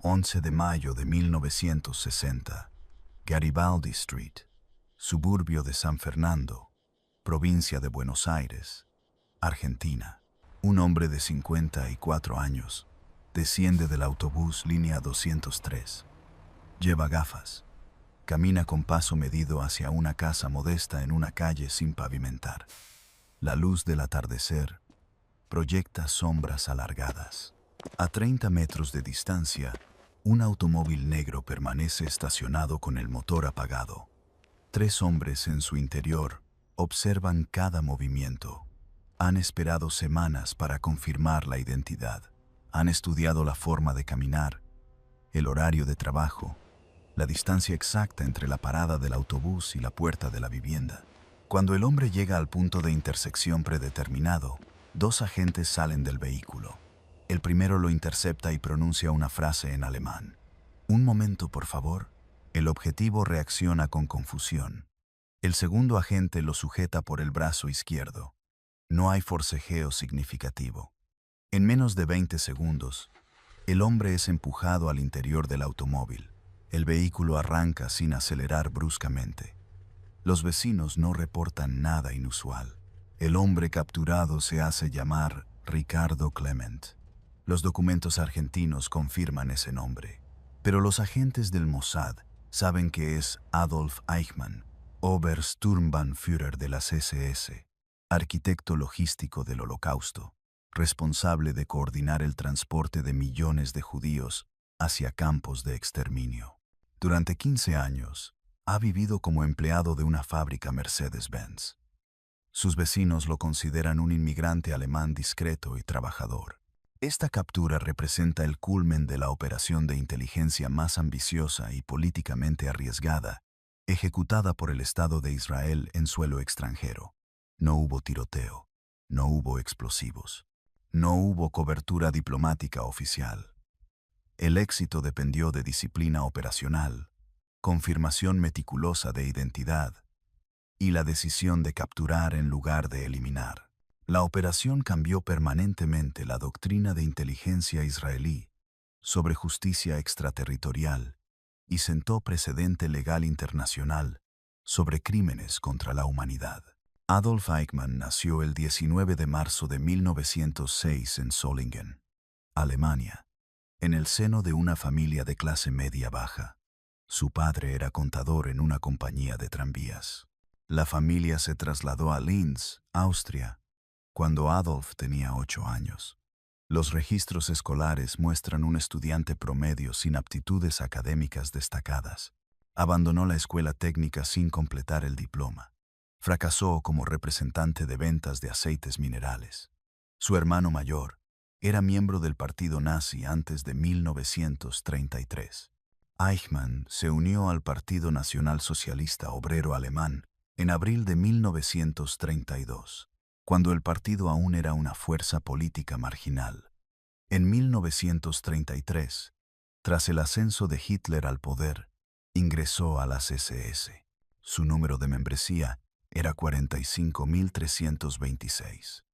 11 de mayo de 1960, Garibaldi Street, suburbio de San Fernando, provincia de Buenos Aires, Argentina. Un hombre de 54 años desciende del autobús línea 203. Lleva gafas. Camina con paso medido hacia una casa modesta en una calle sin pavimentar. La luz del atardecer proyecta sombras alargadas. A 30 metros de distancia, un automóvil negro permanece estacionado con el motor apagado. 3 hombres en su interior observan cada movimiento. Han esperado semanas para confirmar la identidad. Han estudiado la forma de caminar, el horario de trabajo, la distancia exacta entre la parada del autobús y la puerta de la vivienda. Cuando el hombre llega al punto de intersección predeterminado, 2 agentes salen del vehículo. El primero lo intercepta y pronuncia una frase en alemán. «Un momento, por favor». El objetivo reacciona con confusión. El segundo agente lo sujeta por el brazo izquierdo. No hay forcejeo significativo. En menos de 20 segundos, el hombre es empujado al interior del automóvil. El vehículo arranca sin acelerar bruscamente. Los vecinos no reportan nada inusual. El hombre capturado se hace llamar Ricardo Clement. Los documentos argentinos confirman ese nombre, pero los agentes del Mossad saben que es Adolf Eichmann, Obersturmbannführer de las SS, arquitecto logístico del Holocausto, responsable de coordinar el transporte de millones de judíos hacia campos de exterminio. Durante 15 años, ha vivido como empleado de una fábrica Mercedes-Benz. Sus vecinos lo consideran un inmigrante alemán discreto y trabajador. Esta captura representa el culmen de la operación de inteligencia más ambiciosa y políticamente arriesgada, ejecutada por el Estado de Israel en suelo extranjero. No hubo tiroteo, no hubo explosivos, no hubo cobertura diplomática oficial. El éxito dependió de disciplina operacional, confirmación meticulosa de identidad y la decisión de capturar en lugar de eliminar. La operación cambió permanentemente la doctrina de inteligencia israelí sobre justicia extraterritorial y sentó precedente legal internacional sobre crímenes contra la humanidad. Adolf Eichmann nació el 19 de marzo de 1906 en Solingen, Alemania, en el seno de una familia de clase media baja. Su padre era contador en una compañía de tranvías. La familia se trasladó a Linz, Austria, cuando Adolf tenía 8 años. Los registros escolares muestran un estudiante promedio sin aptitudes académicas destacadas. Abandonó la escuela técnica sin completar el diploma. Fracasó como representante de ventas de aceites minerales. Su hermano mayor era miembro del partido nazi antes de 1933. Eichmann se unió al Partido Nacional Socialista Obrero Alemán en abril de 1932. Cuando el partido aún era una fuerza política marginal. En 1933, tras el ascenso de Hitler al poder, ingresó a las SS. Su número de membresía era 45.326.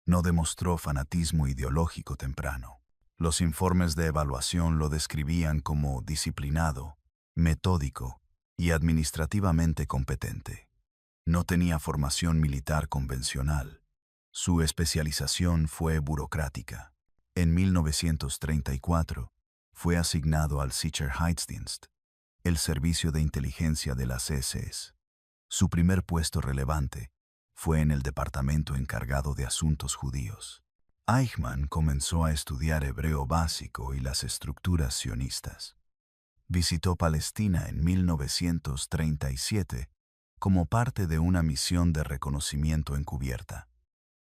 No demostró fanatismo ideológico temprano. Los informes de evaluación lo describían como disciplinado, metódico y administrativamente competente. No tenía formación militar convencional. Su especialización fue burocrática. En 1934, fue asignado al Sicherheitsdienst, el servicio de inteligencia de las SS. Su primer puesto relevante fue en el departamento encargado de asuntos judíos. Eichmann comenzó a estudiar hebreo básico y las estructuras sionistas. Visitó Palestina en 1937 como parte de una misión de reconocimiento encubierta.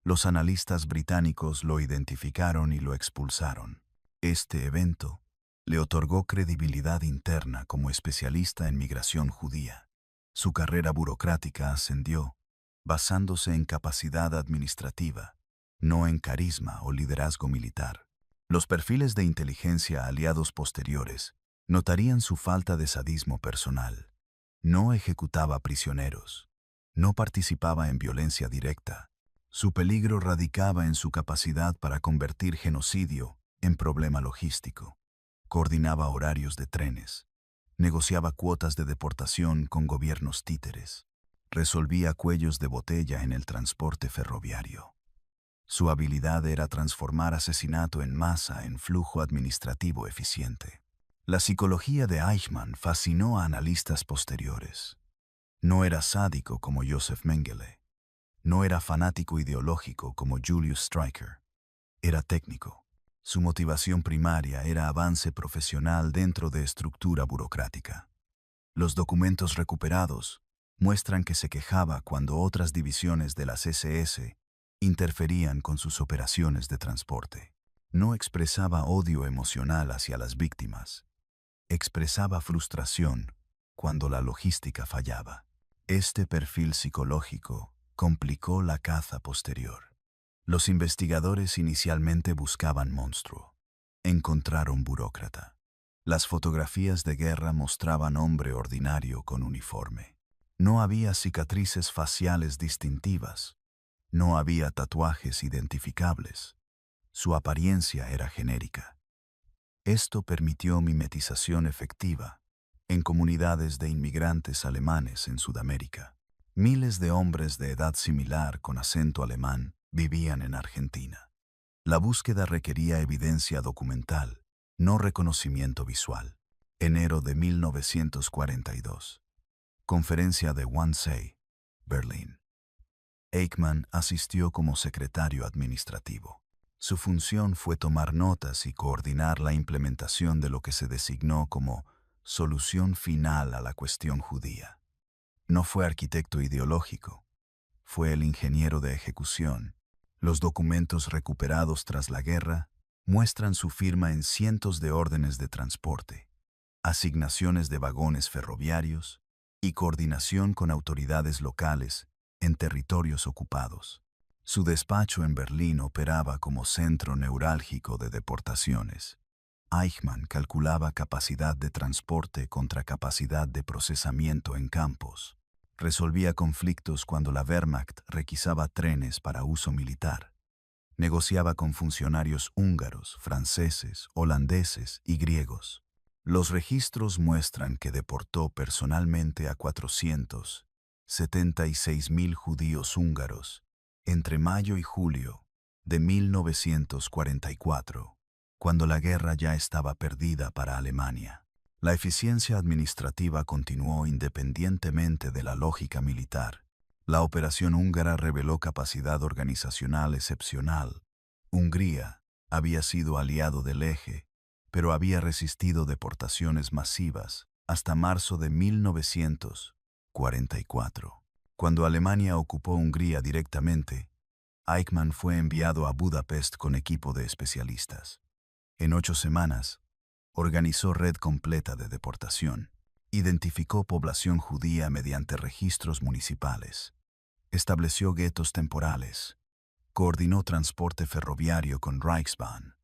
Los analistas británicos lo identificaron y lo expulsaron. Este evento le otorgó credibilidad interna como especialista en migración judía. Su carrera burocrática ascendió, basándose en capacidad administrativa, no en carisma o liderazgo militar. Los perfiles de inteligencia aliados posteriores notarían su falta de sadismo personal. No ejecutaba prisioneros. No participaba en violencia directa. Su peligro radicaba en su capacidad para convertir genocidio en problema logístico. coordinaba horarios de trenes, negociaba cuotas de deportación con gobiernos títeres, resolvía cuellos de botella en el transporte ferroviario. Su habilidad era transformar asesinato en masa en flujo administrativo eficiente. La psicología de Eichmann fascinó a analistas posteriores. No era sádico como Joseph Mengele. No era fanático ideológico como Julius Streicher. Era técnico. Su motivación primaria era avance profesional dentro de estructura burocrática. Los documentos recuperados muestran que se quejaba cuando otras divisiones de las SS interferían con sus operaciones de transporte. No expresaba odio emocional hacia las víctimas. Expresaba frustración cuando la logística fallaba. Este perfil psicológico complicó la caza posterior. Los investigadores inicialmente buscaban monstruo. Encontraron burócrata. Las fotografías de guerra mostraban hombre ordinario con uniforme. No había cicatrices faciales distintivas. No había tatuajes identificables. Su apariencia era genérica. Esto permitió mimetización efectiva en comunidades de inmigrantes alemanes en Sudamérica. Miles de hombres de edad similar con acento alemán vivían en Argentina. La búsqueda requería evidencia documental, no reconocimiento visual. Enero de 1942. Conferencia de Wannsee, Berlín. Eichmann asistió como secretario administrativo. Su función fue tomar notas y coordinar la implementación de lo que se designó como solución final a la cuestión judía. No fue arquitecto ideológico, fue el ingeniero de ejecución. Los documentos recuperados tras la guerra muestran su firma en cientos de órdenes de transporte, asignaciones de vagones ferroviarios y coordinación con autoridades locales en territorios ocupados. Su despacho en Berlín operaba como centro neurálgico de deportaciones. Eichmann calculaba capacidad de transporte contra capacidad de procesamiento en campos. Resolvía conflictos cuando la Wehrmacht requisaba trenes para uso militar. Negociaba con funcionarios húngaros, franceses, holandeses y griegos. Los registros muestran que deportó personalmente a 476.000 judíos húngaros entre mayo y julio de 1944, cuando la guerra ya estaba perdida para Alemania. La eficiencia administrativa continuó independientemente de la lógica militar. La operación húngara reveló capacidad organizacional excepcional. Hungría había sido aliado del Eje, pero había resistido deportaciones masivas hasta marzo de 1944. Cuando Alemania ocupó Hungría directamente, Eichmann fue enviado a Budapest con equipo de especialistas. En 8 semanas, organizó red completa de deportación, identificó población judía mediante registros municipales, estableció guetos temporales, coordinó transporte ferroviario con Reichsbahn,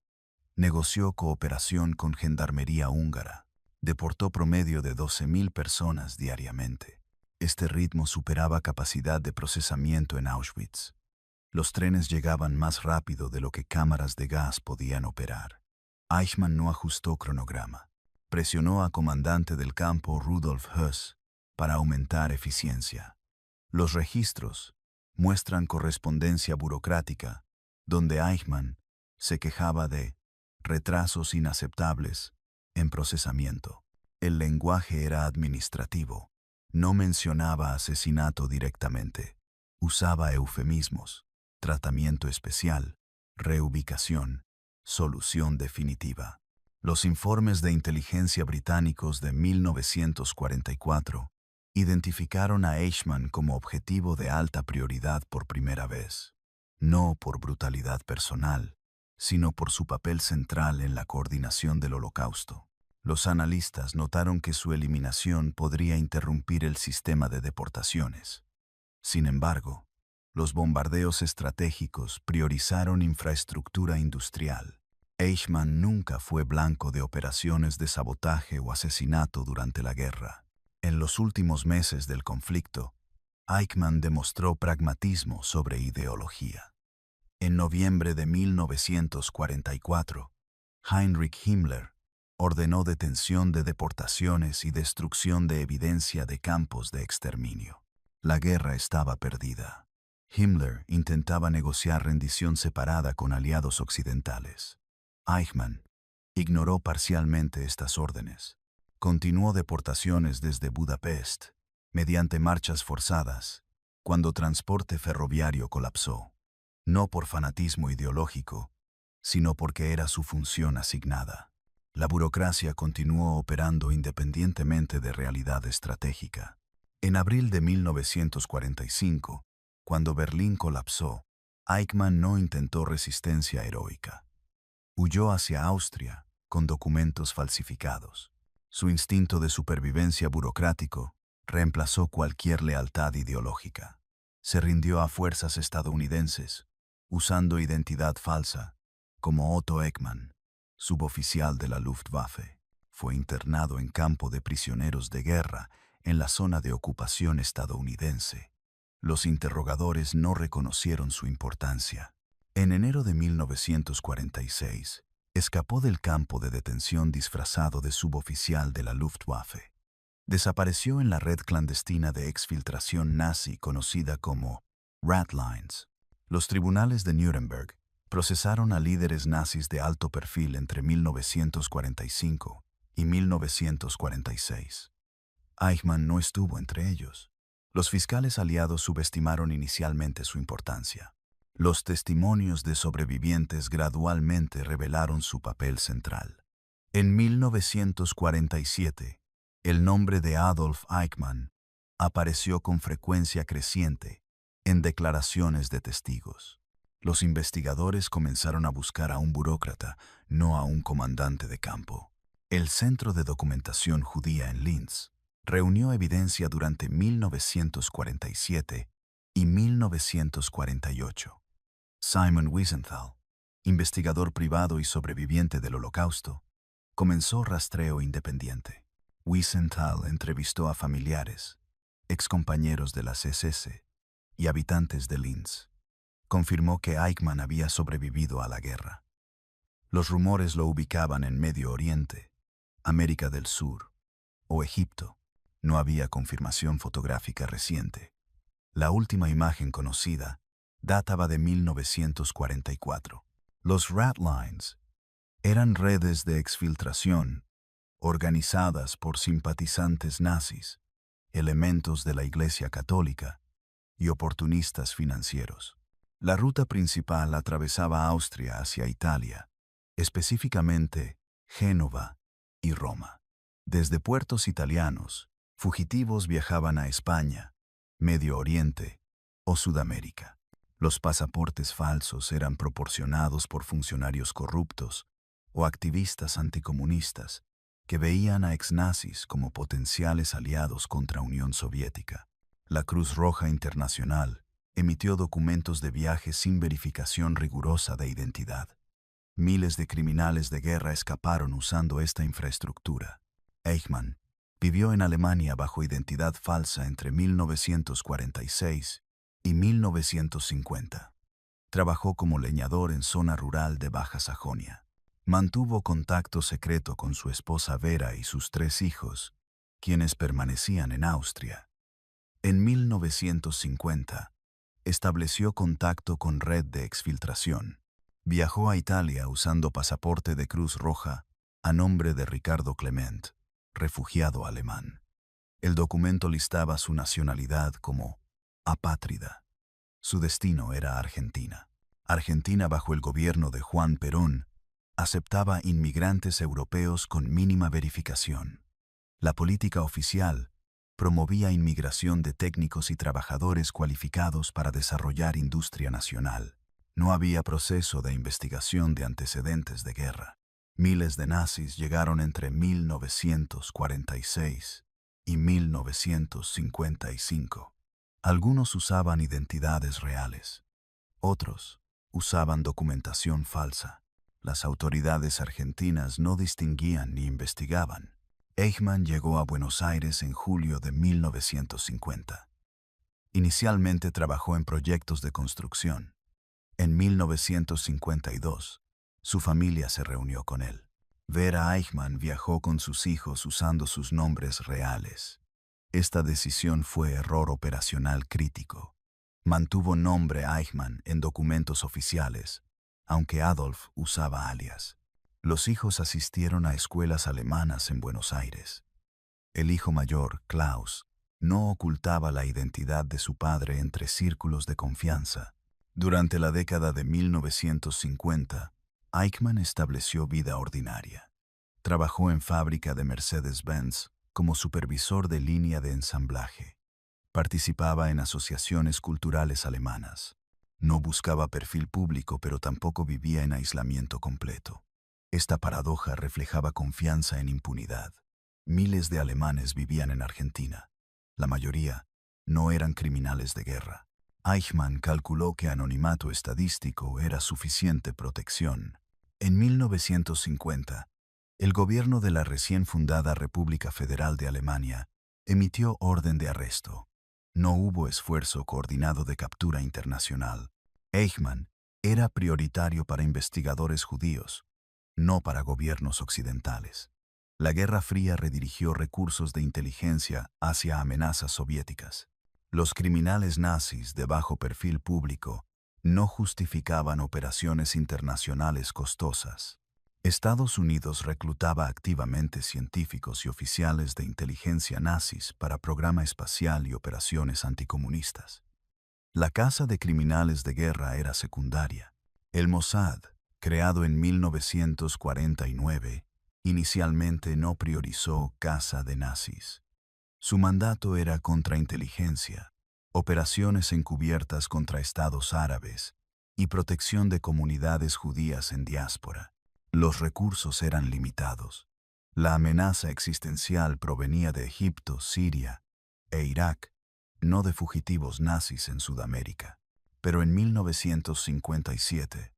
negoció cooperación con Gendarmería húngara, deportó promedio de 12.000 personas diariamente. Este ritmo superaba capacidad de procesamiento en Auschwitz. Los trenes llegaban más rápido de lo que cámaras de gas podían operar. Eichmann no ajustó cronograma. Presionó a comandante del campo Rudolf Höss para aumentar eficiencia. Los registros muestran correspondencia burocrática, donde Eichmann se quejaba de retrasos inaceptables en procesamiento. El lenguaje era administrativo. No mencionaba asesinato directamente. Usaba eufemismos, tratamiento especial, reubicación, solución definitiva. Los informes de inteligencia británicos de 1944 identificaron a Eichmann como objetivo de alta prioridad por primera vez, no por brutalidad personal, sino por su papel central en la coordinación del Holocausto. Los analistas notaron que su eliminación podría interrumpir el sistema de deportaciones. Sin embargo, los bombardeos estratégicos priorizaron infraestructura industrial. Eichmann nunca fue blanco de operaciones de sabotaje o asesinato durante la guerra. En los últimos meses del conflicto, Eichmann demostró pragmatismo sobre ideología. En noviembre de 1944, Heinrich Himmler Ordenó detención de deportaciones y destrucción de evidencia de campos de exterminio. La guerra estaba perdida. Himmler intentaba negociar rendición separada con aliados occidentales. Eichmann ignoró parcialmente estas órdenes. Continuó deportaciones desde Budapest, mediante marchas forzadas, cuando transporte ferroviario colapsó, no por fanatismo ideológico, sino porque era su función asignada. La burocracia continuó operando independientemente de realidad estratégica. En abril de 1945, cuando Berlín colapsó, Eichmann no intentó resistencia heroica. Huyó hacia Austria con documentos falsificados. Su instinto de supervivencia burocrático reemplazó cualquier lealtad ideológica. Se rindió a fuerzas estadounidenses, usando identidad falsa, como Otto Eckmann, suboficial de la Luftwaffe. Fue internado en campo de prisioneros de guerra en la zona de ocupación estadounidense. Los interrogadores no reconocieron su importancia. En enero de 1946, escapó del campo de detención disfrazado de suboficial de la Luftwaffe. Desapareció en la red clandestina de exfiltración nazi conocida como Ratlines. Los tribunales de Nuremberg procesaron a líderes nazis de alto perfil entre 1945 y 1946. Eichmann no estuvo entre ellos. Los fiscales aliados subestimaron inicialmente su importancia. Los testimonios de sobrevivientes gradualmente revelaron su papel central. En 1947, el nombre de Adolf Eichmann apareció con frecuencia creciente en declaraciones de testigos. Los investigadores comenzaron a buscar a un burócrata, no a un comandante de campo. El Centro de Documentación Judía en Linz reunió evidencia durante 1947 y 1948. Simon Wiesenthal, investigador privado y sobreviviente del Holocausto, comenzó rastreo independiente. Wiesenthal entrevistó a familiares, excompañeros de las SS y habitantes de Linz. Confirmó que Eichmann había sobrevivido a la guerra. Los rumores lo ubicaban en Medio Oriente, América del Sur o Egipto. No había confirmación fotográfica reciente. La última imagen conocida databa de 1944. Los Ratlines eran redes de exfiltración organizadas por simpatizantes nazis, elementos de la Iglesia Católica y oportunistas financieros. La ruta principal atravesaba Austria hacia Italia, específicamente Génova y Roma. Desde puertos italianos, fugitivos viajaban a España, Medio Oriente o Sudamérica. Los pasaportes falsos eran proporcionados por funcionarios corruptos o activistas anticomunistas que veían a exnazis como potenciales aliados contra Unión Soviética. La Cruz Roja Internacional emitió documentos de viaje sin verificación rigurosa de identidad. Miles de criminales de guerra escaparon usando esta infraestructura. Eichmann vivió en Alemania bajo identidad falsa entre 1946 y 1950. Trabajó como leñador en zona rural de Baja Sajonia. Mantuvo contacto secreto con su esposa Vera y sus 3 hijos, quienes permanecían en Austria. En 1950, estableció contacto con red de exfiltración. Viajó a Italia usando pasaporte de Cruz Roja a nombre de Ricardo Clement, refugiado alemán. El documento listaba su nacionalidad como apátrida. Su destino era Argentina. Argentina, bajo el gobierno de Juan Perón, aceptaba inmigrantes europeos con mínima verificación. La política oficial promovía inmigración de técnicos y trabajadores cualificados para desarrollar industria nacional. No había proceso de investigación de antecedentes de guerra. Miles de nazis llegaron entre 1946 y 1955. Algunos usaban identidades reales. Otros usaban documentación falsa. Las autoridades argentinas no distinguían ni investigaban. Eichmann llegó a Buenos Aires en julio de 1950. Inicialmente trabajó en proyectos de construcción. En 1952, su familia se reunió con él. Vera Eichmann viajó con sus hijos usando sus nombres reales. Esta decisión fue error operacional crítico. Mantuvo nombre Eichmann en documentos oficiales, aunque Adolf usaba alias. Los hijos asistieron a escuelas alemanas en Buenos Aires. El hijo mayor, Klaus, no ocultaba la identidad de su padre entre círculos de confianza. Durante la década de 1950, Eichmann estableció vida ordinaria. Trabajó en fábrica de Mercedes-Benz como supervisor de línea de ensamblaje. Participaba en asociaciones culturales alemanas. No buscaba perfil público, pero tampoco vivía en aislamiento completo. Esta paradoja reflejaba confianza en impunidad. Miles de alemanes vivían en Argentina. La mayoría no eran criminales de guerra. Eichmann calculó que anonimato estadístico era suficiente protección. En 1950, el gobierno de la recién fundada República Federal de Alemania emitió orden de arresto. No hubo esfuerzo coordinado de captura internacional. Eichmann era prioritario para investigadores judíos, no para gobiernos occidentales. La Guerra Fría redirigió recursos de inteligencia hacia amenazas soviéticas. Los criminales nazis de bajo perfil público no justificaban operaciones internacionales costosas. Estados Unidos reclutaba activamente científicos y oficiales de inteligencia nazis para programa espacial y operaciones anticomunistas. La caza de criminales de guerra era secundaria. El Mossad, creado en 1949, inicialmente no priorizó caza de nazis. Su mandato era contrainteligencia, operaciones encubiertas contra estados árabes y protección de comunidades judías en diáspora. Los recursos eran limitados. La amenaza existencial provenía de Egipto, Siria e Irak, no de fugitivos nazis en Sudamérica. Pero en 1957,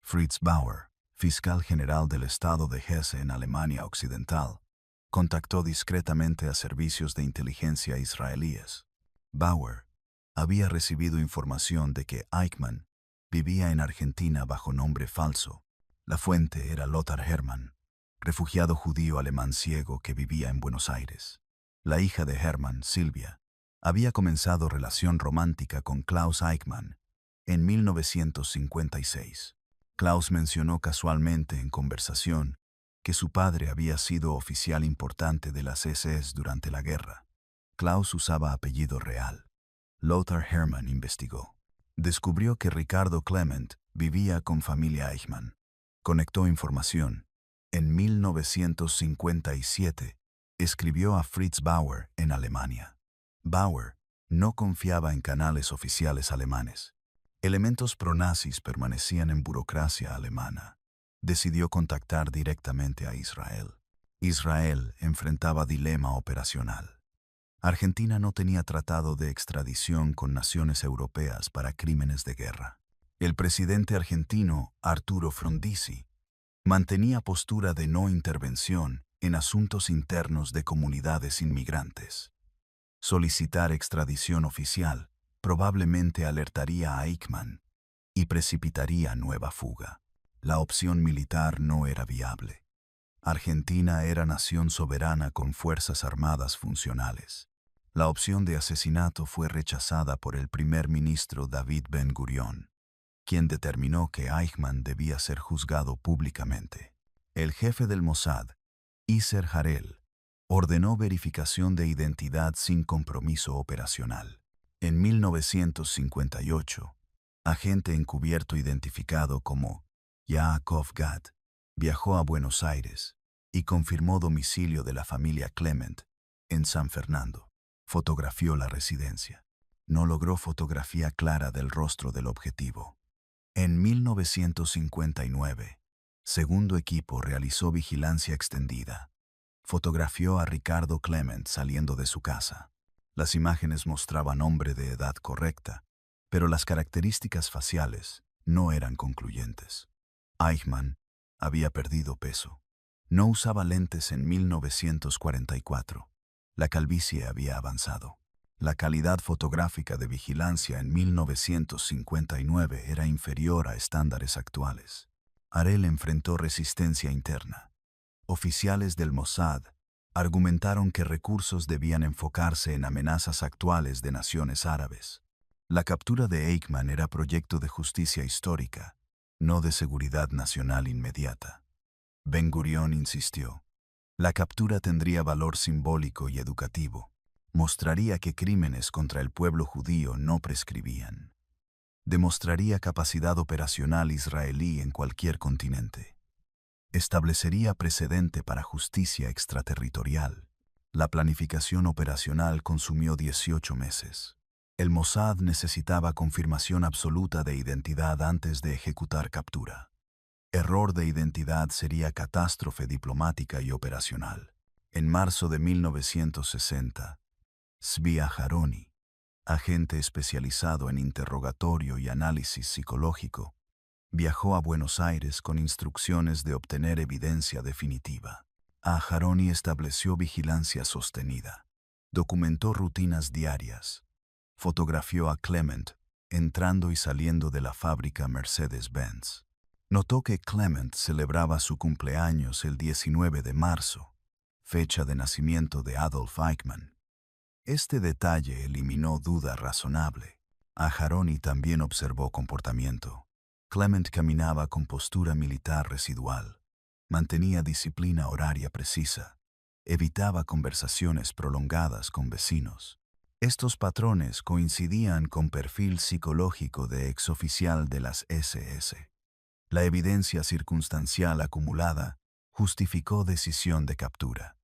Fritz Bauer, fiscal general del estado de Hesse en Alemania Occidental, contactó discretamente a servicios de inteligencia israelíes. Bauer había recibido información de que Eichmann vivía en Argentina bajo nombre falso. La fuente era Lothar Hermann, refugiado judío alemán ciego que vivía en Buenos Aires. La hija de Hermann, Silvia, había comenzado relación romántica con Klaus Eichmann en 1956. Klaus mencionó casualmente en conversación que su padre había sido oficial importante de las SS durante la guerra. Klaus usaba apellido real. Lothar Hermann investigó. Descubrió que Ricardo Clement vivía con familia Eichmann. Conectó información. En 1957, escribió a Fritz Bauer en Alemania. Bauer no confiaba en canales oficiales alemanes. Elementos pronazis permanecían en burocracia alemana. Decidió contactar directamente a Israel. Israel enfrentaba dilema operacional. Argentina no tenía tratado de extradición con naciones europeas para crímenes de guerra. El presidente argentino, Arturo Frondizi, mantenía postura de no intervención en asuntos internos de comunidades inmigrantes. Solicitar extradición oficial probablemente alertaría a Eichmann y precipitaría nueva fuga. La opción militar no era viable. Argentina era nación soberana con fuerzas armadas funcionales. La opción de asesinato fue rechazada por el primer ministro David Ben-Gurión, quien determinó que Eichmann debía ser juzgado públicamente. El jefe del Mossad, Isser Harel, ordenó verificación de identidad sin compromiso operacional. En 1958, agente encubierto identificado como Yaakov Gad viajó a Buenos Aires y confirmó domicilio de la familia Clement en San Fernando. Fotografió la residencia. No logró fotografía clara del rostro del objetivo. En 1959, segundo equipo realizó vigilancia extendida. Fotografió a Ricardo Clement saliendo de su casa. Las imágenes mostraban hombre de edad correcta, pero las características faciales no eran concluyentes. Eichmann había perdido peso. No usaba lentes en 1944. La calvicie había avanzado. La calidad fotográfica de vigilancia en 1959 era inferior a estándares actuales. Harel enfrentó resistencia interna. Oficiales del Mossad argumentaron que recursos debían enfocarse en amenazas actuales de naciones árabes. La captura de Eichmann era proyecto de justicia histórica, no de seguridad nacional inmediata. Ben Gurión insistió. La captura tendría valor simbólico y educativo. Mostraría que crímenes contra el pueblo judío no prescribían. Demostraría capacidad operacional israelí en cualquier continente. Establecería precedente para justicia extraterritorial. La planificación operacional consumió 18 meses. El Mossad necesitaba confirmación absoluta de identidad antes de ejecutar captura. Error de identidad sería catástrofe diplomática y operacional. En marzo de 1960, Zvi Aharoni, agente especializado en interrogatorio y análisis psicológico, viajó a Buenos Aires con instrucciones de obtener evidencia definitiva. Aharoni estableció vigilancia sostenida, documentó rutinas diarias, fotografió a Clement entrando y saliendo de la fábrica Mercedes-Benz. Notó que Clement celebraba su cumpleaños el 19 de marzo, fecha de nacimiento de Adolf Eichmann. Este detalle eliminó duda razonable. Aharoni también observó comportamiento. Clement caminaba con postura militar residual, mantenía disciplina horaria precisa, evitaba conversaciones prolongadas con vecinos. Estos patrones coincidían con perfil psicológico de exoficial de las SS. La evidencia circunstancial acumulada justificó decisión de captura.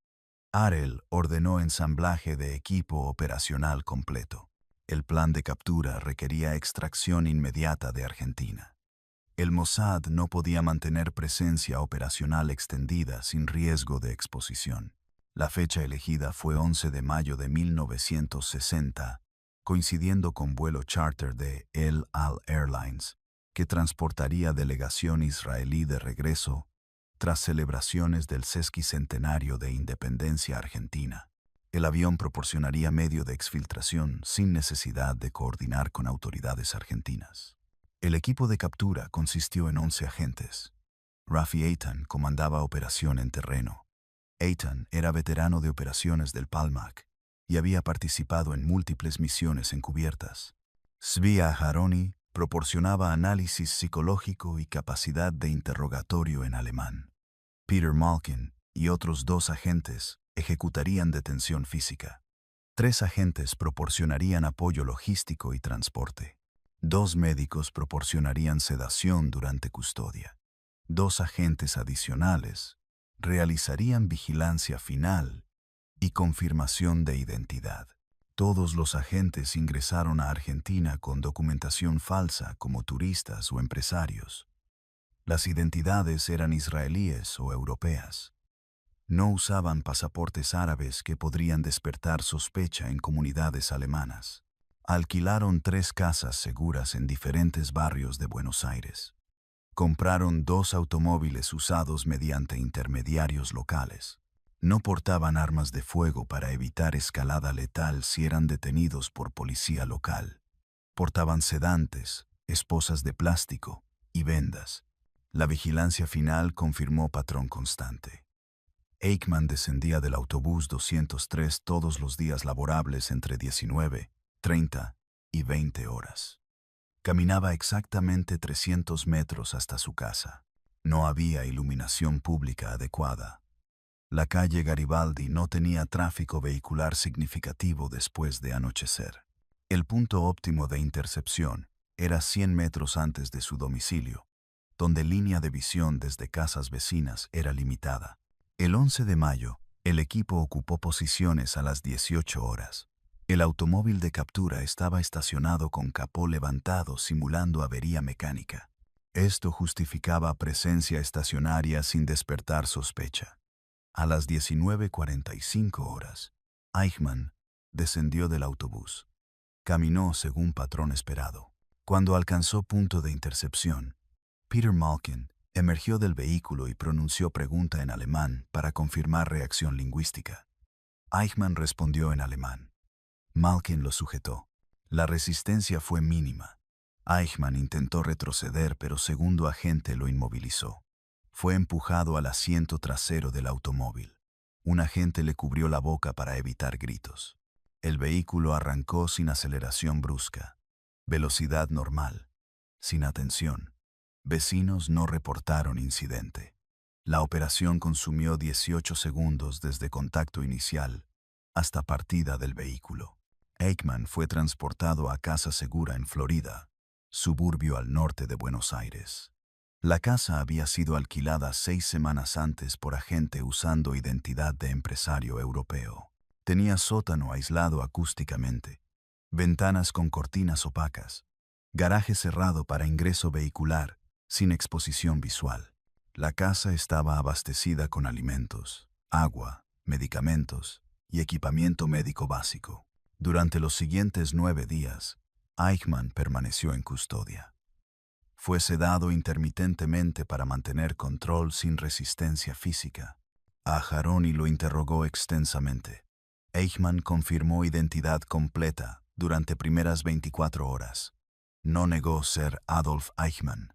Arel ordenó ensamblaje de equipo operacional completo. El plan de captura requería extracción inmediata de Argentina. El Mossad no podía mantener presencia operacional extendida sin riesgo de exposición. La fecha elegida fue 11 de mayo de 1960, coincidiendo con vuelo charter de El Al Airlines, que transportaría delegación israelí de regreso tras celebraciones del sesquicentenario de independencia argentina. El avión proporcionaría medio de exfiltración sin necesidad de coordinar con autoridades argentinas. El equipo de captura consistió en 11 agentes. Rafi Eitan comandaba operación en terreno. Eitan era veterano de operaciones del Palmach y había participado en múltiples misiones encubiertas. Zvi Aharoni proporcionaba análisis psicológico y capacidad de interrogatorio en alemán. Peter Malkin y otros 2 agentes ejecutarían detención física. 3 agentes proporcionarían apoyo logístico y transporte. 2 médicos proporcionarían sedación durante custodia. 2 agentes adicionales realizarían vigilancia final y confirmación de identidad. Todos los agentes ingresaron a Argentina con documentación falsa como turistas o empresarios. Las identidades eran israelíes o europeas. No usaban pasaportes árabes que podrían despertar sospecha en comunidades alemanas. Alquilaron 3 casas seguras en diferentes barrios de Buenos Aires. Compraron 2 automóviles usados mediante intermediarios locales. No portaban armas de fuego para evitar escalada letal si eran detenidos por policía local. Portaban sedantes, esposas de plástico y vendas. La vigilancia final confirmó patrón constante. Eichmann descendía del autobús 203 todos los días laborables entre 19, 30 y 20 horas. Caminaba exactamente 300 metros hasta su casa. No había iluminación pública adecuada. La calle Garibaldi no tenía tráfico vehicular significativo después de anochecer. El punto óptimo de intercepción era 100 metros antes de su domicilio, donde línea de visión desde casas vecinas era limitada. El 11 de mayo, el equipo ocupó posiciones a las 18 horas. El automóvil de captura estaba estacionado con capó levantado simulando avería mecánica. Esto justificaba presencia estacionaria sin despertar sospecha. A las 19:45 horas, Eichmann descendió del autobús. Caminó según patrón esperado. Cuando alcanzó punto de intercepción, Peter Malkin emergió del vehículo y pronunció pregunta en alemán para confirmar reacción lingüística. Eichmann respondió en alemán. Malkin lo sujetó. La resistencia fue mínima. Eichmann intentó retroceder, pero segundo agente lo inmovilizó. Fue empujado al asiento trasero del automóvil. Un agente le cubrió la boca para evitar gritos. El vehículo arrancó sin aceleración brusca. Velocidad normal. Sin atención. Vecinos no reportaron incidente. La operación consumió 18 segundos desde contacto inicial hasta partida del vehículo. Eichmann fue transportado a casa segura en Florida, suburbio al norte de Buenos Aires. La casa había sido alquilada 6 semanas antes por agente usando identidad de empresario europeo. Tenía sótano aislado acústicamente, ventanas con cortinas opacas, garaje cerrado para ingreso vehicular, sin exposición visual. La casa estaba abastecida con alimentos, agua, medicamentos y equipamiento médico básico. Durante los siguientes 9 días, Eichmann permaneció en custodia. Fue sedado intermitentemente para mantener control sin resistencia física. Aharoni lo interrogó extensamente. Eichmann confirmó identidad completa durante primeras 24 horas. No negó ser Adolf Eichmann.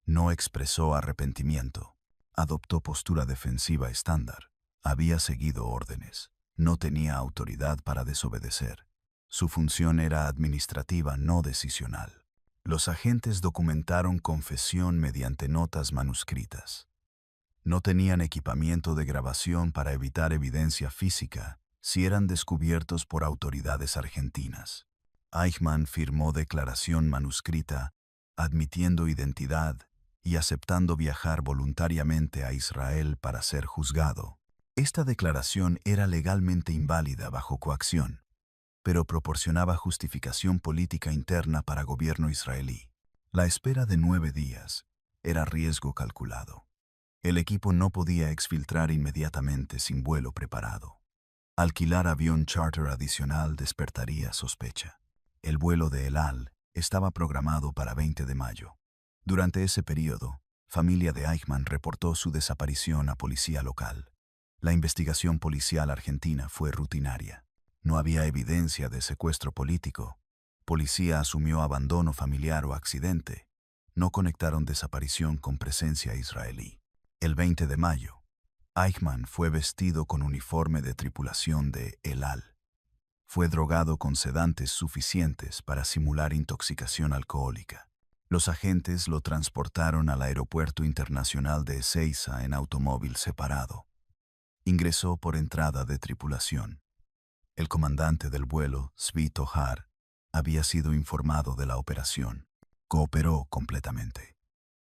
No expresó arrepentimiento. Adoptó postura defensiva estándar. Había seguido órdenes. No tenía autoridad para desobedecer. Su función era administrativa, no decisional. Los agentes documentaron confesión mediante notas manuscritas. No tenían equipamiento de grabación para evitar evidencia física si eran descubiertos por autoridades argentinas. Eichmann firmó declaración manuscrita, admitiendo identidad y aceptando viajar voluntariamente a Israel para ser juzgado. Esta declaración era legalmente inválida bajo coacción, pero proporcionaba justificación política interna para gobierno israelí. La espera de 9 días era riesgo calculado. El equipo no podía exfiltrar inmediatamente sin vuelo preparado. Alquilar avión charter adicional despertaría sospecha. El vuelo de El Al estaba programado para 20 de mayo. Durante ese periodo, familia de Eichmann reportó su desaparición a policía local. La investigación policial argentina fue rutinaria. No había evidencia de secuestro político. Policía asumió abandono familiar o accidente. No conectaron desaparición con presencia israelí. El 20 de mayo, Eichmann fue vestido con uniforme de tripulación de El Al. Fue drogado con sedantes suficientes para simular intoxicación alcohólica. Los agentes lo transportaron al Aeropuerto Internacional de Ezeiza en automóvil separado. Ingresó por entrada de tripulación. El comandante del vuelo, Zvi Tohar, había sido informado de la operación. Cooperó completamente.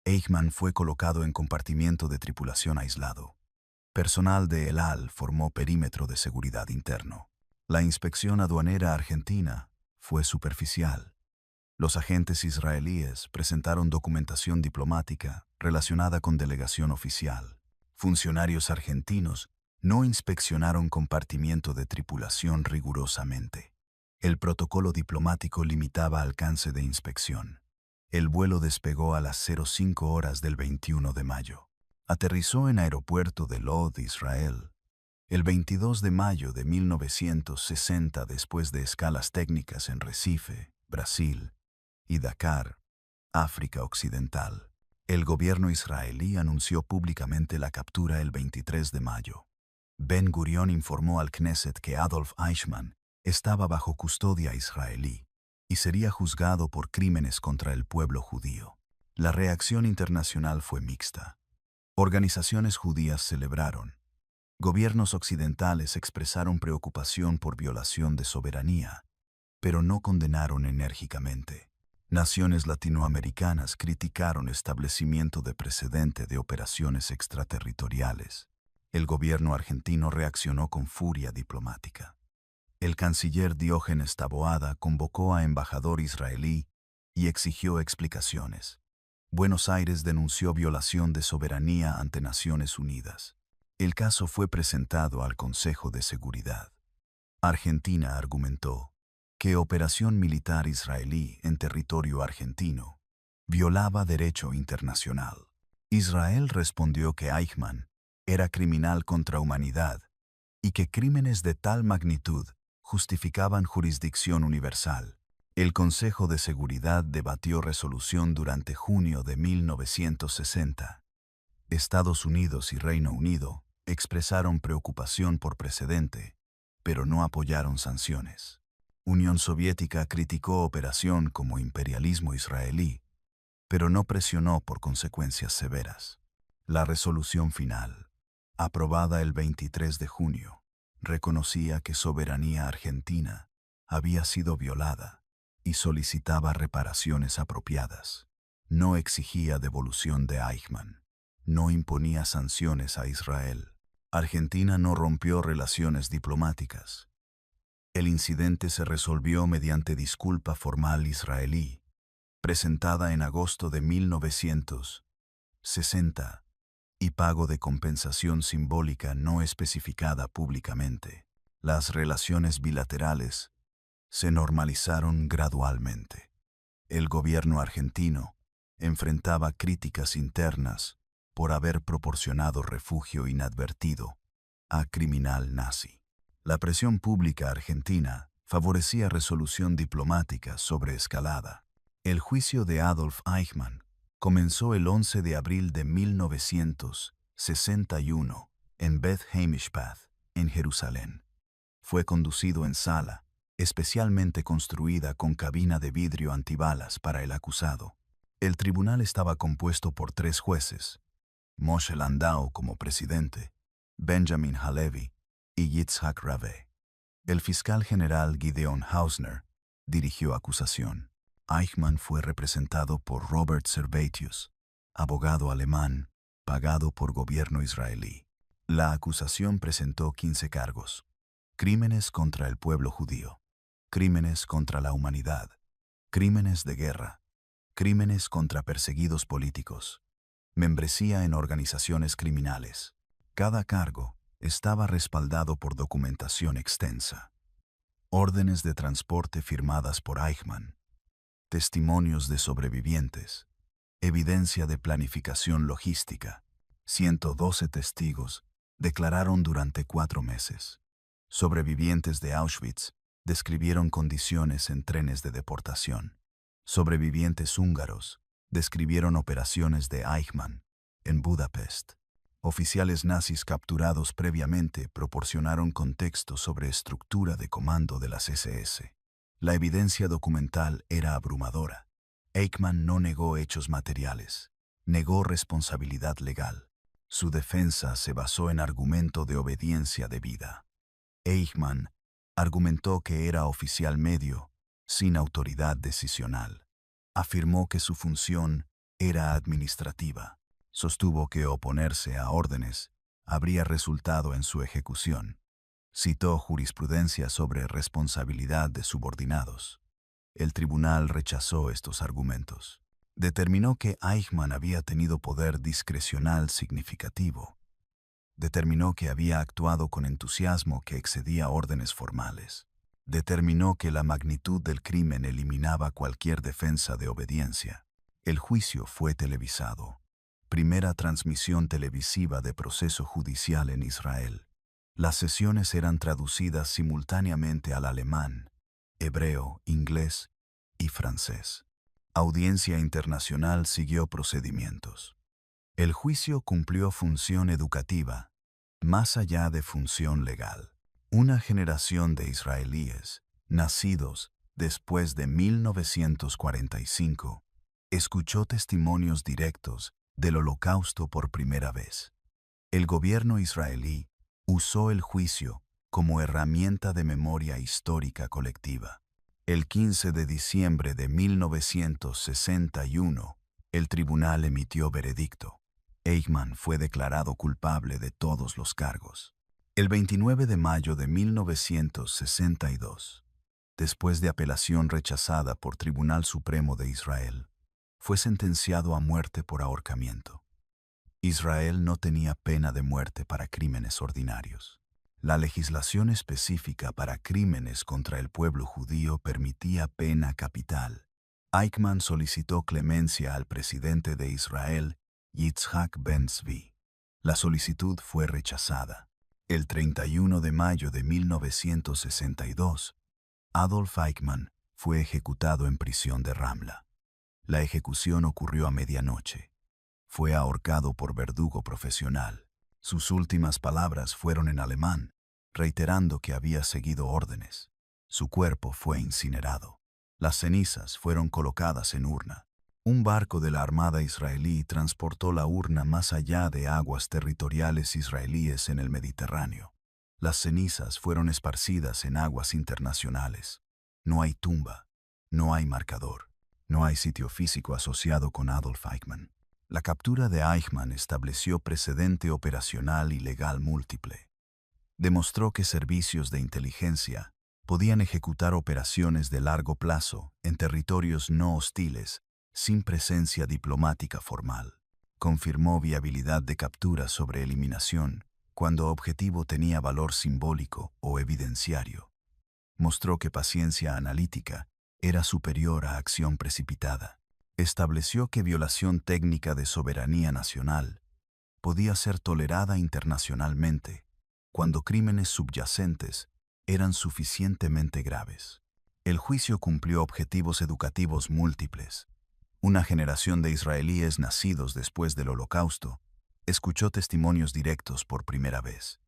Eichmann fue colocado en compartimiento de tripulación aislado. Personal de El Al formó perímetro de seguridad interno. La inspección aduanera argentina fue superficial. Los agentes israelíes presentaron documentación diplomática relacionada con delegación oficial. Funcionarios argentinos no inspeccionaron compartimiento de tripulación rigurosamente. El protocolo diplomático limitaba alcance de inspección. El vuelo despegó a las 05 horas del 21 de mayo. Aterrizó en aeropuerto de Lod, Israel, el 22 de mayo de 1960 después de escalas técnicas en Recife, Brasil, y Dakar, África Occidental. El gobierno israelí anunció públicamente la captura el 23 de mayo. Ben Gurión informó al Knesset que Adolf Eichmann estaba bajo custodia israelí y sería juzgado por crímenes contra el pueblo judío. La reacción internacional fue mixta. Organizaciones judías celebraron. Gobiernos occidentales expresaron preocupación por violación de soberanía, pero no condenaron enérgicamente. Naciones latinoamericanas criticaron establecimiento de precedente de operaciones extraterritoriales. El gobierno argentino reaccionó con furia diplomática. El canciller Diógenes Taboada convocó a embajador israelí y exigió explicaciones. Buenos Aires denunció violación de soberanía ante Naciones Unidas. El caso fue presentado al Consejo de Seguridad. Argentina argumentó que operación militar israelí en territorio argentino violaba derecho internacional. Israel respondió que Eichmann era criminal contra humanidad y que crímenes de tal magnitud justificaban jurisdicción universal. El Consejo de Seguridad debatió resolución durante junio de 1960. Estados Unidos y Reino Unido expresaron preocupación por precedente, pero no apoyaron sanciones. Unión Soviética criticó operación como imperialismo israelí, pero no presionó por consecuencias severas. La resolución final, aprobada el 23 de junio, reconocía que soberanía argentina había sido violada y solicitaba reparaciones apropiadas. No exigía devolución de Eichmann. No imponía sanciones a Israel. Argentina no rompió relaciones diplomáticas. El incidente se resolvió mediante disculpa formal israelí, presentada en agosto de 1960, y pago de compensación simbólica no especificada públicamente. Las relaciones bilaterales se normalizaron gradualmente. El gobierno argentino enfrentaba críticas internas por haber proporcionado refugio inadvertido a criminal nazi. La presión pública argentina favorecía resolución diplomática sobre escalada. El juicio de Adolf Eichmann comenzó el 11 de abril de 1961 en Beth Mishpath, en Jerusalén. Fue conducido en sala, especialmente construida con cabina de vidrio antibalas para el acusado. El tribunal estaba compuesto por 3 jueces, Moshe Landau como presidente, Benjamin Halevi y Yitzhak Rabé. El fiscal general Gideon Hausner dirigió acusación. Eichmann fue representado por Robert Servatius, abogado alemán, pagado por gobierno israelí. La acusación presentó 15 cargos. Crímenes contra el pueblo judío, crímenes contra la humanidad, crímenes de guerra, crímenes contra perseguidos políticos, membresía en organizaciones criminales. Cada cargo estaba respaldado por documentación extensa. Órdenes de transporte firmadas por Eichmann, testimonios de sobrevivientes, evidencia de planificación logística. 112 testigos declararon durante 4 meses. Sobrevivientes de Auschwitz describieron condiciones en trenes de deportación. Sobrevivientes húngaros describieron operaciones de Eichmann en Budapest. Oficiales nazis capturados previamente proporcionaron contexto sobre estructura de comando de las SS. La evidencia documental era abrumadora. Eichmann no negó hechos materiales, negó responsabilidad legal. Su defensa se basó en argumento de obediencia debida. Eichmann argumentó que era oficial medio, sin autoridad decisional. Afirmó que su función era administrativa. Sostuvo que oponerse a órdenes habría resultado en su ejecución. Citó jurisprudencia sobre responsabilidad de subordinados. El tribunal rechazó estos argumentos. Determinó que Eichmann había tenido poder discrecional significativo. Determinó que había actuado con entusiasmo que excedía órdenes formales. Determinó que la magnitud del crimen eliminaba cualquier defensa de obediencia. El juicio fue televisado. Primera transmisión televisiva de proceso judicial en Israel. Las sesiones eran traducidas simultáneamente al alemán, hebreo, inglés y francés. Audiencia internacional siguió procedimientos. El juicio cumplió función educativa, más allá de función legal. Una generación de israelíes, nacidos después de 1945, escuchó testimonios directos del Holocausto por primera vez. El gobierno israelí usó el juicio como herramienta de memoria histórica colectiva. El 15 de diciembre de 1961, el tribunal emitió veredicto. Eichmann fue declarado culpable de todos los cargos. El 29 de mayo de 1962, después de apelación rechazada por Tribunal Supremo de Israel, fue sentenciado a muerte por ahorcamiento. Israel no tenía pena de muerte para crímenes ordinarios. La legislación específica para crímenes contra el pueblo judío permitía pena capital. Eichmann solicitó clemencia al presidente de Israel, Yitzhak Ben-Zvi. La solicitud fue rechazada. El 31 de mayo de 1962, Adolf Eichmann fue ejecutado en prisión de Ramla. La ejecución ocurrió a medianoche. Fue ahorcado por verdugo profesional. Sus últimas palabras fueron en alemán, reiterando que había seguido órdenes. Su cuerpo fue incinerado. Las cenizas fueron colocadas en urna. Un barco de la Armada israelí transportó la urna más allá de aguas territoriales israelíes en el Mediterráneo. Las cenizas fueron esparcidas en aguas internacionales. No hay tumba, no hay marcador, no hay sitio físico asociado con Adolf Eichmann. La captura de Eichmann estableció precedente operacional y legal múltiple. Demostró que servicios de inteligencia podían ejecutar operaciones de largo plazo en territorios no hostiles sin presencia diplomática formal. Confirmó viabilidad de captura sobre eliminación cuando objetivo tenía valor simbólico o evidenciario. Mostró que paciencia analítica era superior a acción precipitada. Estableció que violación técnica de soberanía nacional podía ser tolerada internacionalmente cuando crímenes subyacentes eran suficientemente graves. El juicio cumplió objetivos educativos múltiples. Una generación de israelíes nacidos después del Holocausto escuchó testimonios directos por primera vez.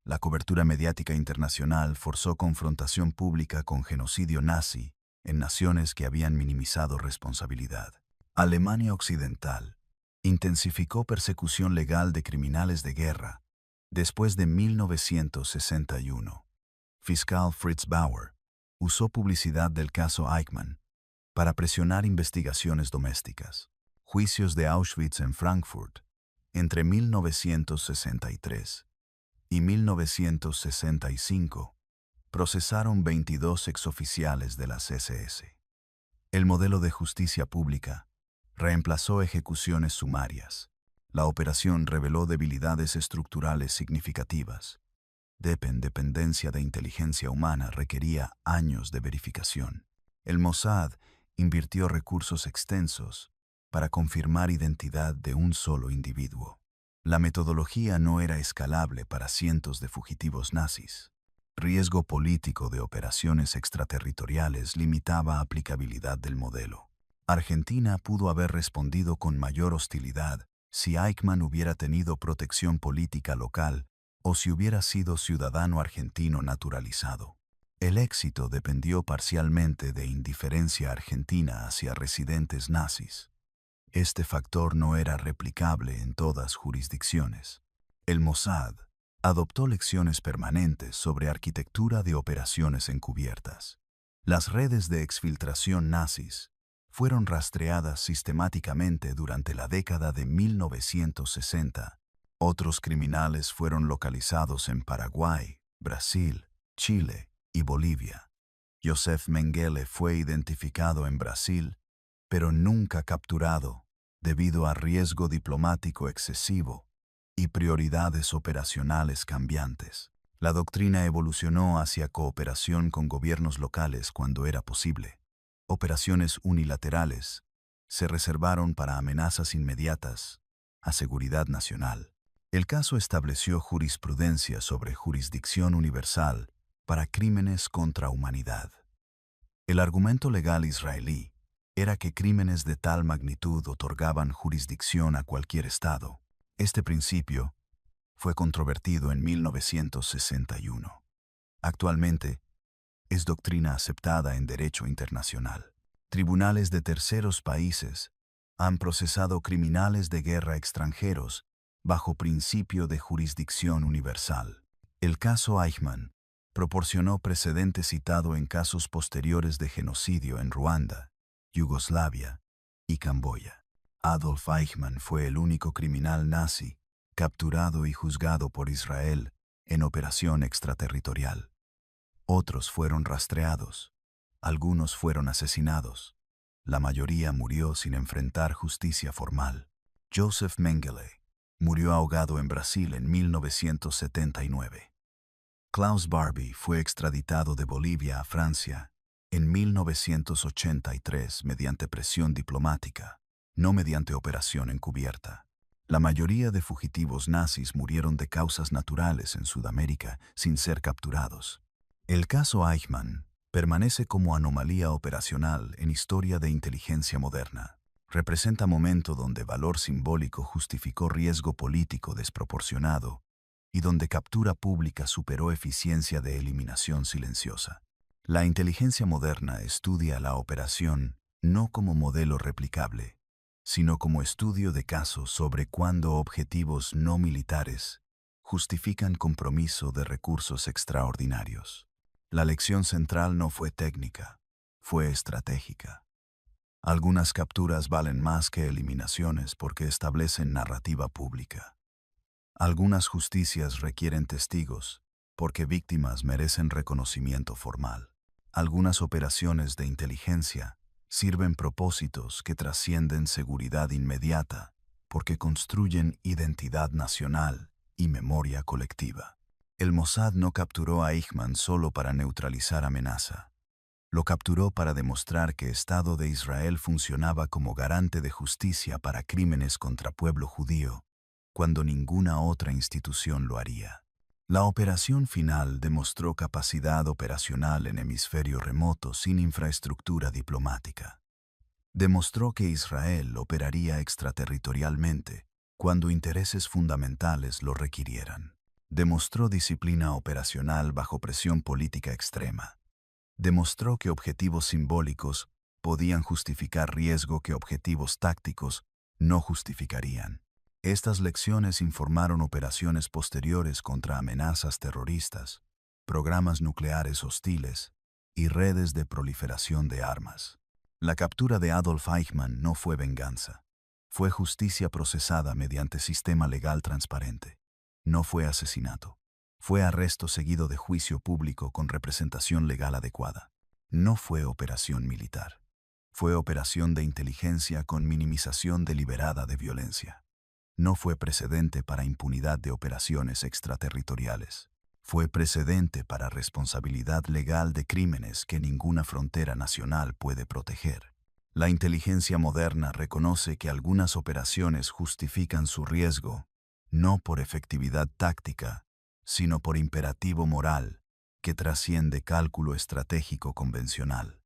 La cobertura mediática internacional forzó confrontación pública con genocidio nazi en naciones que habían minimizado responsabilidad. Alemania Occidental intensificó persecución legal de criminales de guerra después de 1961. Fiscal Fritz Bauer usó publicidad del caso Eichmann para presionar investigaciones domésticas. Juicios de Auschwitz en Frankfurt entre 1963 y 1965 procesaron 22 exoficiales de las SS. El modelo de justicia pública reemplazó ejecuciones sumarias. La operación reveló debilidades estructurales significativas. Dependencia de inteligencia humana requería años de verificación. El Mossad invirtió recursos extensos para confirmar identidad de un solo individuo. La metodología no era escalable para cientos de fugitivos nazis. Riesgo político de operaciones extraterritoriales limitaba aplicabilidad del modelo. Argentina pudo haber respondido con mayor hostilidad si Eichmann hubiera tenido protección política local o si hubiera sido ciudadano argentino naturalizado. El éxito dependió parcialmente de indiferencia argentina hacia residentes nazis. Este factor no era replicable en todas jurisdicciones. El Mossad adoptó lecciones permanentes sobre arquitectura de operaciones encubiertas. Las redes de exfiltración nazis fueron rastreadas sistemáticamente durante la década de 1960. Otros criminales fueron localizados en Paraguay, Brasil, Chile y Bolivia. Josef Mengele fue identificado en Brasil, pero nunca capturado debido a riesgo diplomático excesivo y prioridades operacionales cambiantes. La doctrina evolucionó hacia cooperación con gobiernos locales cuando era posible. Operaciones unilaterales se reservaron para amenazas inmediatas a seguridad nacional. El caso estableció jurisprudencia sobre jurisdicción universal para crímenes contra humanidad. El argumento legal israelí era que crímenes de tal magnitud otorgaban jurisdicción a cualquier Estado. Este principio fue controvertido en 1961. Actualmente, es doctrina aceptada en derecho internacional. Tribunales de terceros países han procesado criminales de guerra extranjeros bajo principio de jurisdicción universal. El caso Eichmann proporcionó precedente citado en casos posteriores de genocidio en Ruanda, Yugoslavia y Camboya. Adolf Eichmann fue el único criminal nazi capturado y juzgado por Israel en operación extraterritorial. Otros fueron rastreados, algunos fueron asesinados. La mayoría murió sin enfrentar justicia formal. Josef Mengele murió ahogado en Brasil en 1979. Klaus Barbie fue extraditado de Bolivia a Francia en 1983 mediante presión diplomática, no mediante operación encubierta. La mayoría de fugitivos nazis murieron de causas naturales en Sudamérica sin ser capturados. El caso Eichmann permanece como anomalía operacional en historia de inteligencia moderna. Representa momento donde valor simbólico justificó riesgo político desproporcionado y donde captura pública superó eficiencia de eliminación silenciosa. La inteligencia moderna estudia la operación no como modelo replicable, sino como estudio de casos sobre cuándo objetivos no militares justifican compromiso de recursos extraordinarios. La lección central no fue técnica, fue estratégica. Algunas capturas valen más que eliminaciones porque establecen narrativa pública. Algunas justicias requieren testigos porque víctimas merecen reconocimiento formal. Algunas operaciones de inteligencia sirven propósitos que trascienden seguridad inmediata porque construyen identidad nacional y memoria colectiva. El Mossad no capturó a Eichmann solo para neutralizar amenaza. Lo capturó para demostrar que Estado de Israel funcionaba como garante de justicia para crímenes contra pueblo judío, cuando ninguna otra institución lo haría. La operación final demostró capacidad operacional en hemisferio remoto sin infraestructura diplomática. Demostró que Israel operaría extraterritorialmente cuando intereses fundamentales lo requirieran. Demostró disciplina operacional bajo presión política extrema. Demostró que objetivos simbólicos podían justificar riesgo que objetivos tácticos no justificarían. Estas lecciones informaron operaciones posteriores contra amenazas terroristas, programas nucleares hostiles y redes de proliferación de armas. La captura de Adolf Eichmann no fue venganza, fue justicia procesada mediante sistema legal transparente. No fue asesinato. Fue arresto seguido de juicio público con representación legal adecuada. No fue operación militar. Fue operación de inteligencia con minimización deliberada de violencia. No fue precedente para impunidad de operaciones extraterritoriales. Fue precedente para responsabilidad legal de crímenes que ninguna frontera nacional puede proteger. La inteligencia moderna reconoce que algunas operaciones justifican su riesgo, no por efectividad táctica, sino por imperativo moral que trasciende cálculo estratégico convencional.